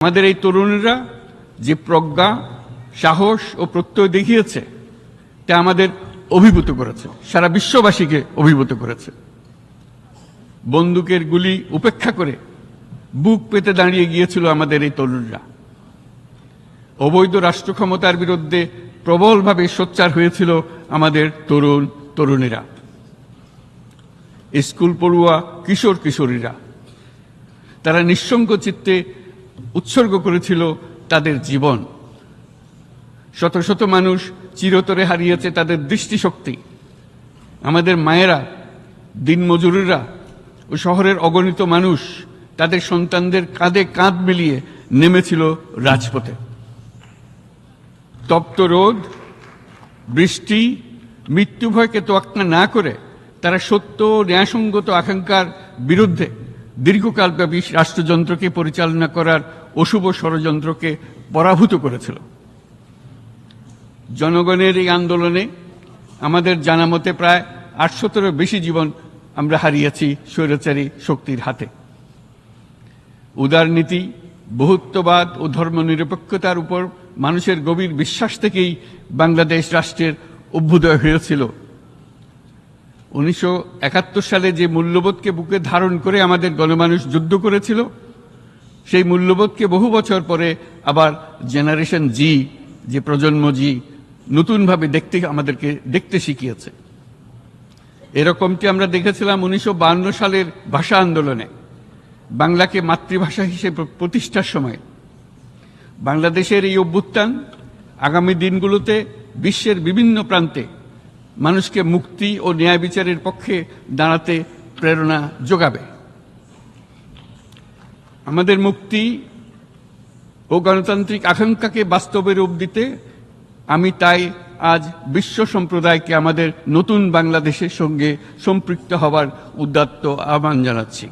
আমাদের এই তরুণীরা যে প্রজ্ঞা, সাহস ও প্রত্যয় দেখিয়েছে তা আমাদের অভিভূত করেছে, সারা বিশ্ববাসীকে অভিভূত করেছে। বন্দুকের গুলি উপেক্ষা করে বুক পেতে দাঁড়িয়ে গিয়েছিল আমাদের এই তরুণরা। অবৈধ রাষ্ট্র ক্ষমতার বিরুদ্ধে প্রবলভাবে সোচ্চার হয়েছিল আমাদের তরুণ তরুণীরা, স্কুল পড়ুয়া কিশোর কিশোরীরা। তারা নিঃসঙ্গ চিত্তে উৎসর্গ করেছিল তাদের জীবন। শত শত মানুষ চিরতরে হারিয়েছে তাদের দৃষ্টিশক্তি। আমাদের মায়েরা, দিনমজুরেরা ও শহরের অগণিত মানুষ তাদের সন্তানদের কাঁধে কাঁধ মিলিয়ে নেমেছিল রাজপথে। তপ্ত রোদ, বৃষ্টি, মৃত্যু ভয়কে তোয়াক্কা না করে তারা সত্য ও ন্যায়সঙ্গত আকাঙ্ক্ষার বিরুদ্ধে দীর্ঘকালব্যাপী রাষ্ট্রযন্ত্রকে পরিচালনা করার অশুভ ষড়যন্ত্রকে পরাভূত করেছিল। জনগণের এই আন্দোলনে আমাদের জানামতে প্রায় ৮০০-র বেশি জীবন আমরা হারিয়েছি স্বৈরাচারী শক্তির হাতে। উদারনীতি, বহুত্ববাদ ও ধর্মনিরপেক্ষতার উপর মানুষের গভীর বিশ্বাস থেকেই বাংলাদেশ রাষ্ট্রের অভ্যুদয় হয়েছিল। ১৯৭১ সালে যে মূল্যবোধকে বুকে ধারণ করে আমাদের গণমানুষ যুদ্ধ করেছিল, সেই মূল্যবোধকে বহু বছর পরে আবার জেনারেশন জি, যে প্রজন্ম জি, নতুনভাবে আমাদেরকে দেখতে শিখিয়েছে। এরকমটি আমরা দেখেছিলাম ১৯৫২ সালের ভাষা আন্দোলনে, বাংলাকে মাতৃভাষা হিসেবে প্রতিষ্ঠার সময়। বাংলাদেশের এই অভ্যুত্থান আগামী দিনগুলোতে বিশ্বের বিভিন্ন প্রান্তে মানুষকে মুক্তি ও ন্যায় বিচারের পক্ষে দাঁড়াতে প্রেরণা যোগাবে। আমাদের মুক্তি ও গণতান্ত্রিক আকাঙ্ক্ষাকে বাস্তবে রূপ দিতে আমি তাই আজ বিশ্ব সম্প্রদায়কে আমাদের নতুন বাংলাদেশের সঙ্গে সম্পৃক্ত হওয়ার উদাত্ত আহ্বান জানাচ্ছি।